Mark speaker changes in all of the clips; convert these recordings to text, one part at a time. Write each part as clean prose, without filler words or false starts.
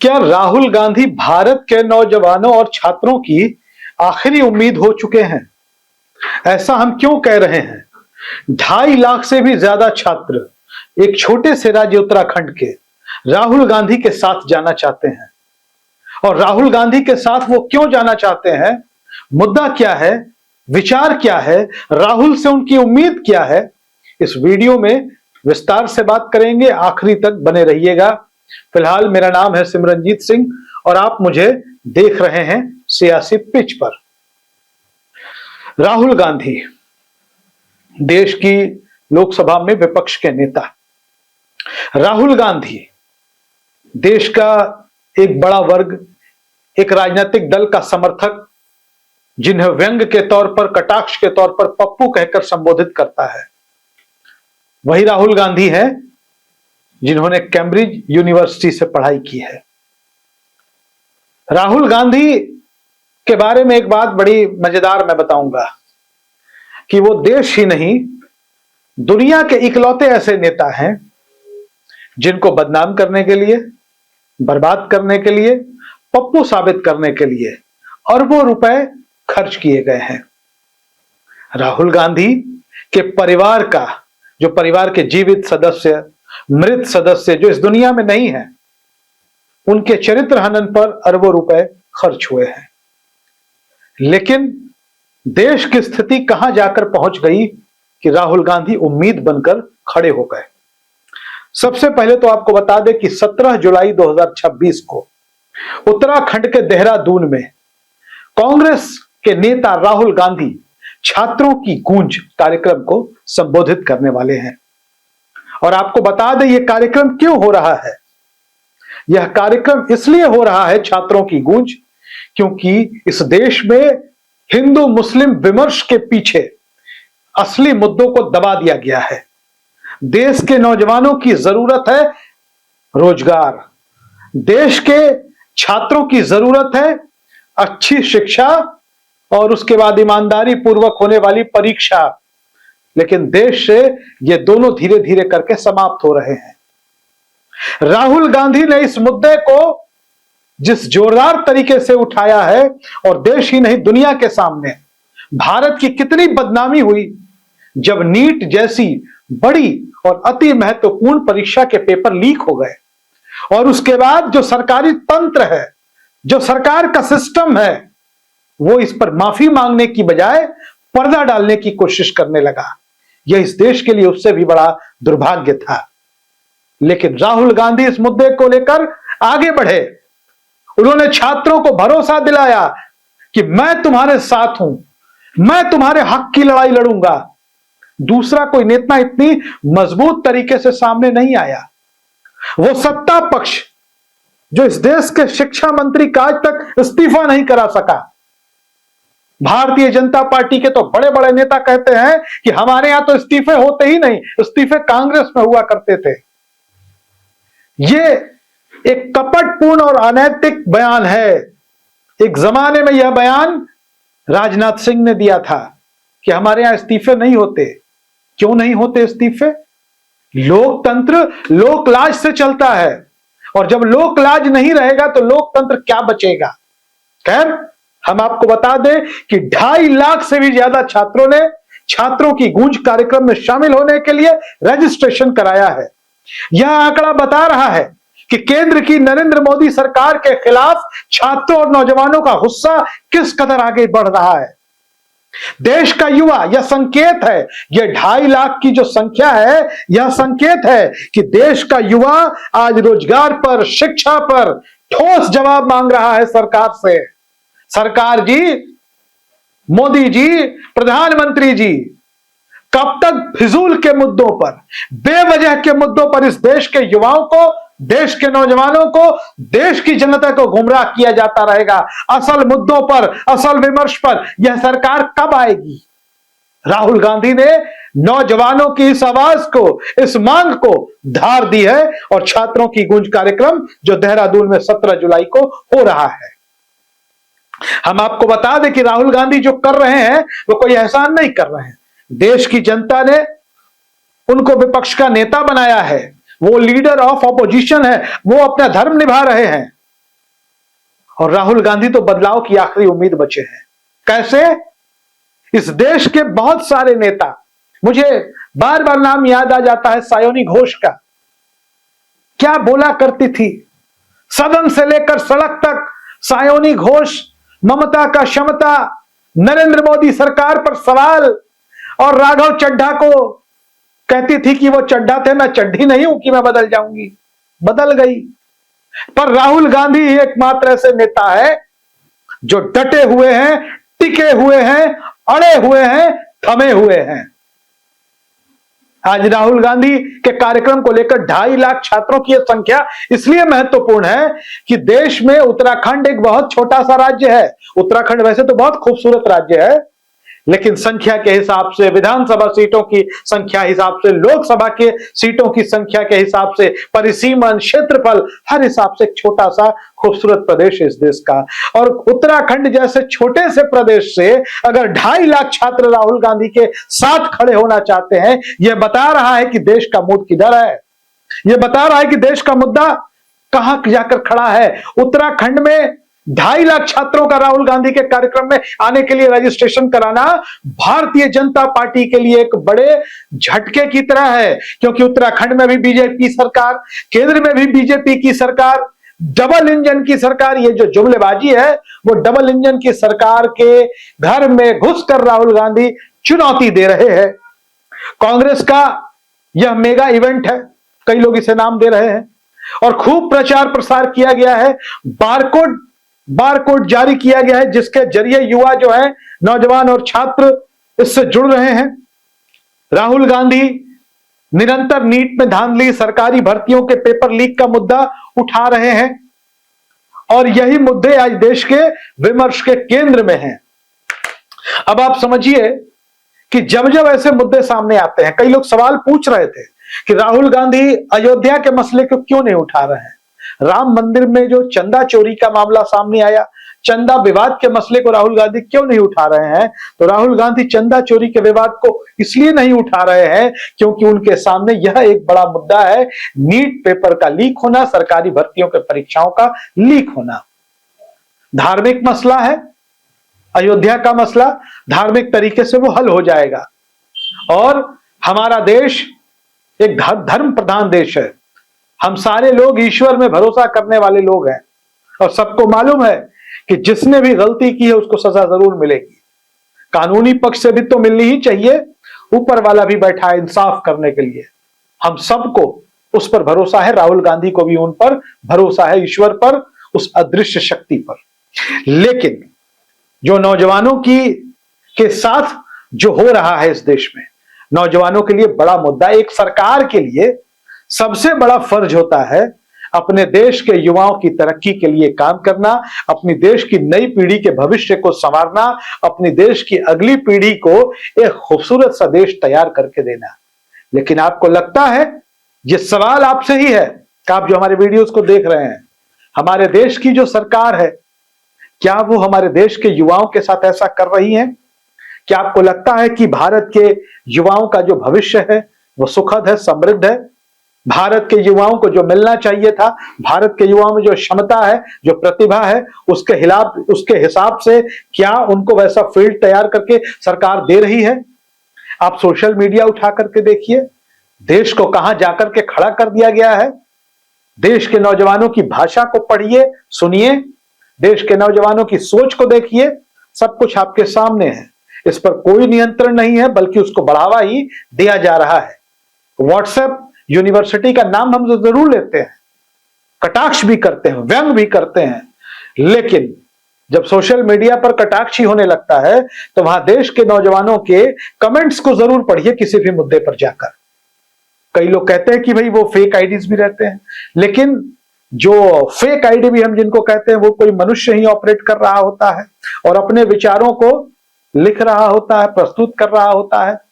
Speaker 1: क्या राहुल गांधी भारत के नौजवानों और छात्रों की आखिरी उम्मीद हो चुके हैं? ऐसा हम क्यों कह रहे हैं? 2.5 लाख से भी ज्यादा छात्र एक छोटे से राज्य उत्तराखंड के राहुल गांधी के साथ जाना चाहते हैं। और राहुल गांधी के साथ वो क्यों जाना चाहते हैं? मुद्दा क्या है, विचार क्या है, राहुल से उनकी उम्मीद क्या है, इस वीडियो में विस्तार से बात करेंगे। आखिरी तक बने रहिएगा। फिलहाल मेरा नाम है सिमरनजीत सिंह और आप मुझे देख रहे हैं सियासी पिच पर। राहुल गांधी देश की लोकसभा में विपक्ष के नेता। राहुल गांधी देश का एक बड़ा वर्ग, एक राजनीतिक दल का समर्थक, जिन्हें व्यंग के तौर पर, कटाक्ष के तौर पर पप्पू कहकर संबोधित करता है, वही राहुल गांधी हैं जिन्होंने कैम्ब्रिज यूनिवर्सिटी से पढ़ाई की है। राहुल गांधी के बारे में एक बात बड़ी मजेदार मैं बताऊंगा कि वो देश ही नहीं, दुनिया के इकलौते ऐसे नेता हैं जिनको बदनाम करने के लिए, बर्बाद करने के लिए, पप्पू साबित करने के लिए अरबों रुपए खर्च किए गए हैं। राहुल गांधी के परिवार का, जो परिवार के जीवित सदस्य, मृत सदस्य जो इस दुनिया में नहीं है, उनके चरित्र हनन पर अरबों रुपए खर्च हुए हैं। लेकिन देश की स्थिति कहां जाकर पहुंच गई कि राहुल गांधी उम्मीद बनकर खड़े हो गए। सबसे पहले तो आपको बता दें कि 17 जुलाई 2026 को उत्तराखंड के देहरादून में कांग्रेस के नेता राहुल गांधी छात्रों की गूंज कार्यक्रम को संबोधित करने वाले हैं। और आपको बता दें यह कार्यक्रम क्यों हो रहा है। यह कार्यक्रम इसलिए हो रहा है, छात्रों की गूंज, क्योंकि इस देश में हिंदू मुस्लिम विमर्श के पीछे असली मुद्दों को दबा दिया गया है। देश के नौजवानों की जरूरत है रोजगार, देश के छात्रों की जरूरत है अच्छी शिक्षा और उसके बाद ईमानदारी पूर्वक होने वाली परीक्षा। लेकिन देश से ये दोनों धीरे धीरे करके समाप्त हो रहे हैं। राहुल गांधी ने इस मुद्दे को जिस जोरदार तरीके से उठाया है, और देश ही नहीं दुनिया के सामने भारत की कितनी बदनामी हुई जब नीट जैसी बड़ी और अति महत्वपूर्ण परीक्षा के पेपर लीक हो गए। और उसके बाद जो सरकारी तंत्र है, जो सरकार का सिस्टम है, वो इस पर माफी मांगने की बजाय पर्दा डालने की कोशिश करने लगा। यह इस देश के लिए उससे भी बड़ा दुर्भाग्य था। लेकिन राहुल गांधी इस मुद्दे को लेकर आगे बढ़े। उन्होंने छात्रों को भरोसा दिलाया कि मैं तुम्हारे साथ हूं, मैं तुम्हारे हक की लड़ाई लड़ूंगा। दूसरा कोई नेता इतनी मजबूत तरीके से सामने नहीं आया। वो सत्ता पक्ष जो इस देश के शिक्षा मंत्री का आज तक इस्तीफा नहीं करा सका। भारतीय जनता पार्टी के तो बड़े बड़े नेता कहते हैं कि हमारे यहां तो इस्तीफे होते ही नहीं, इस्तीफे कांग्रेस में हुआ करते थे। ये एक कपटपूर्ण और अनैतिक बयान है। एक जमाने में यह बयान राजनाथ सिंह ने दिया था कि हमारे यहां इस्तीफे नहीं होते। क्यों नहीं होते इस्तीफे? लोकतंत्र लोकलाज से चलता है, और जब लोकलाज नहीं रहेगा तो लोकतंत्र क्या बचेगा। खैर, हम आपको बता दें कि 2.5 लाख से भी ज्यादा छात्रों ने छात्रों की गूंज कार्यक्रम में शामिल होने के लिए रजिस्ट्रेशन कराया है। यह आंकड़ा बता रहा है कि केंद्र की नरेंद्र मोदी सरकार के खिलाफ छात्रों और नौजवानों का गुस्सा किस कदर आगे बढ़ रहा है। देश का युवा, यह संकेत है, यह 2.5 लाख की जो संख्या है, यह संकेत है कि देश का युवा आज रोजगार पर, शिक्षा पर ठोस जवाब मांग रहा है सरकार से। सरकार जी, मोदी जी, प्रधानमंत्री जी, कब तक फिजूल के मुद्दों पर, बेवजह के मुद्दों पर इस देश के युवाओं को, देश के नौजवानों को, देश की जनता को गुमराह किया जाता रहेगा? असल मुद्दों पर, असल विमर्श पर यह सरकार कब आएगी? राहुल गांधी ने नौजवानों की इस आवाज को, इस मांग को धार दी है, और छात्रों की गूंज कार्यक्रम जो देहरादून में 17 जुलाई को हो रहा है। हम आपको बता दें कि राहुल गांधी जो कर रहे हैं वो कोई एहसान नहीं कर रहे हैं। देश की जनता ने उनको विपक्ष का नेता बनाया है, वो लीडर ऑफ ऑपोजिशन है, वो अपना धर्म निभा रहे हैं। और राहुल गांधी तो बदलाव की आखिरी उम्मीद बचे हैं। कैसे? इस देश के बहुत सारे नेता, मुझे बार बार नाम याद आ जाता है सायोनी घोष का, क्या बोला करती थी, सदन से लेकर सड़क तक सायोनी घोष ममता का क्षमता, नरेंद्र मोदी सरकार पर सवाल, और राघव चड्ढा को कहती थी कि वो चड्ढा थे, मैं चड्ढी नहीं हूं कि मैं बदल जाऊंगी। बदल गई। पर राहुल गांधी ही एकमात्र ऐसे नेता है जो डटे हुए हैं, टिके हुए हैं, अड़े हुए हैं, थमे हुए हैं। आज राहुल गांधी के कार्यक्रम को लेकर 2.5 लाख छात्रों की यह संख्या इसलिए महत्वपूर्ण है कि देश में उत्तराखंड एक बहुत छोटा सा राज्य है। उत्तराखंड वैसे तो बहुत खूबसूरत राज्य है, लेकिन संख्या के हिसाब से, विधानसभा सीटों की संख्या हिसाब से, लोकसभा के सीटों की संख्या के हिसाब से, परिसीमन, क्षेत्रफल, हर हिसाब से एक छोटा सा खूबसूरत प्रदेश है इस देश का। और उत्तराखंड जैसे छोटे से प्रदेश से अगर 2.5 लाख छात्र राहुल गांधी के साथ खड़े होना चाहते हैं, यह बता रहा है कि देश का मूड किधर है, यह बता रहा है कि देश का मुद्दा कहां जाकर खड़ा है। उत्तराखंड में 2.5 लाख छात्रों का राहुल गांधी के कार्यक्रम में आने के लिए रजिस्ट्रेशन कराना भारतीय जनता पार्टी के लिए एक बड़े झटके की तरह है, क्योंकि उत्तराखंड में भी बीजेपी सरकार, केंद्र में भी बीजेपी की सरकार, डबल इंजन की सरकार। ये जो जुमलेबाजी है वो डबल इंजन की सरकार के घर में घुसकर राहुल गांधी चुनौती दे रहे हैं। कांग्रेस का यह मेगा इवेंट है, कई लोग इसे नाम दे रहे हैं, और खूब प्रचार प्रसार किया गया है। बारकोड जारी किया गया है जिसके जरिए युवा जो है, नौजवान और छात्र इससे जुड़ रहे हैं। राहुल गांधी निरंतर नीट में धांधली, सरकारी भर्तियों के पेपर लीक का मुद्दा उठा रहे हैं, और यही मुद्दे आज देश के विमर्श के केंद्र में हैं। अब आप समझिए कि जब जब ऐसे मुद्दे सामने आते हैं, कई लोग सवाल पूछ रहे थे कि राहुल गांधी अयोध्या के मसले को क्यों नहीं उठा रहे हैं। राम मंदिर में जो चंदा चोरी का मामला सामने आया, चंदा विवाद के मसले को राहुल गांधी क्यों नहीं उठा रहे हैं? तो राहुल गांधी चंदा चोरी के विवाद को इसलिए नहीं उठा रहे हैं क्योंकि उनके सामने यह एक बड़ा मुद्दा है, नीट पेपर का लीक होना, सरकारी भर्तियों के परीक्षाओं का लीक होना। धार्मिक मसला है, अयोध्या का मसला धार्मिक तरीके से वो हल हो जाएगा, और हमारा देश एक धर्म प्रधान देश है। हम सारे लोग ईश्वर में भरोसा करने वाले लोग हैं, और सबको मालूम है कि जिसने भी गलती की है उसको सजा जरूर मिलेगी। कानूनी पक्ष से भी तो मिलनी ही चाहिए, ऊपर वाला भी बैठा है इंसाफ करने के लिए। हम सबको उस पर भरोसा है, राहुल गांधी को भी उन पर भरोसा है, ईश्वर पर, उस अदृश्य शक्ति पर। लेकिन जो नौजवानों के साथ जो हो रहा है इस देश में, नौजवानों के लिए बड़ा मुद्दा। एक सरकार के लिए सबसे बड़ा फर्ज होता है अपने देश के युवाओं की तरक्की के लिए काम करना, अपनी देश की नई पीढ़ी के भविष्य को संवारना, अपनी देश की अगली पीढ़ी को एक खूबसूरत सा देश तैयार करके देना। लेकिन आपको लगता है, ये सवाल आपसे ही है कि आप जो हमारे वीडियोस को देख रहे हैं, हमारे देश की जो सरकार है, क्या वो हमारे देश के युवाओं के साथ ऐसा कर रही है? क्या आपको लगता है कि भारत के युवाओं का जो भविष्य है वो सुखद है, समृद्ध है? भारत के युवाओं को जो मिलना चाहिए था, भारत के युवाओं में जो क्षमता है, जो प्रतिभा है, उसके हिसाब से क्या उनको वैसा फील्ड तैयार करके सरकार दे रही है? आप सोशल मीडिया उठा करके देखिए, देश को कहां जाकर के खड़ा कर दिया गया है। देश के नौजवानों की भाषा को पढ़िए, सुनिए, देश के नौजवानों की सोच को देखिए, सब कुछ आपके सामने है। इस पर कोई नियंत्रण नहीं है, बल्कि उसको बढ़ावा ही दिया जा रहा है। व्हाट्सएप यूनिवर्सिटी का नाम हम जरूर लेते हैं, कटाक्ष भी करते हैं, व्यंग भी करते हैं, लेकिन जब सोशल मीडिया पर कटाक्ष ही होने लगता है तो वहां देश के नौजवानों के कमेंट्स को जरूर पढ़िए किसी भी मुद्दे पर जाकर। कई लोग कहते हैं कि भाई वो फेक आईडीज भी रहते हैं, लेकिन जो फेक आईडी भी हम जिनको कहते हैं वो कोई मनुष्य ही ऑपरेट कर रहा होता है और अपने विचारों को लिख रहा होता है, प्रस्तुत कर रहा होता है।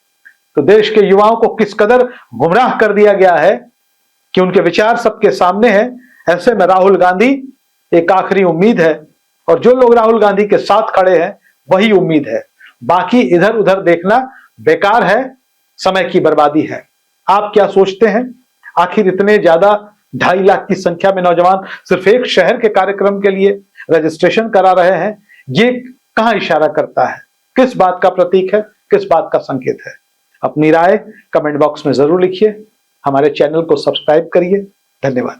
Speaker 1: तो देश के युवाओं को किस कदर गुमराह कर दिया गया है कि उनके विचार सबके सामने हैं। ऐसे में राहुल गांधी एक आखिरी उम्मीद है, और जो लोग राहुल गांधी के साथ खड़े हैं वही उम्मीद है। बाकी इधर उधर देखना बेकार है, समय की बर्बादी है। आप क्या सोचते हैं? आखिर इतने ज्यादा 2.5 लाख की संख्या में नौजवान सिर्फ एक शहर के कार्यक्रम के लिए रजिस्ट्रेशन करा रहे हैं, ये कहां इशारा करता है, किस बात का प्रतीक है, किस बात का संकेत है? अपनी राय कमेंट बॉक्स में जरूर लिखिए। हमारे चैनल को सब्सक्राइब करिए। धन्यवाद।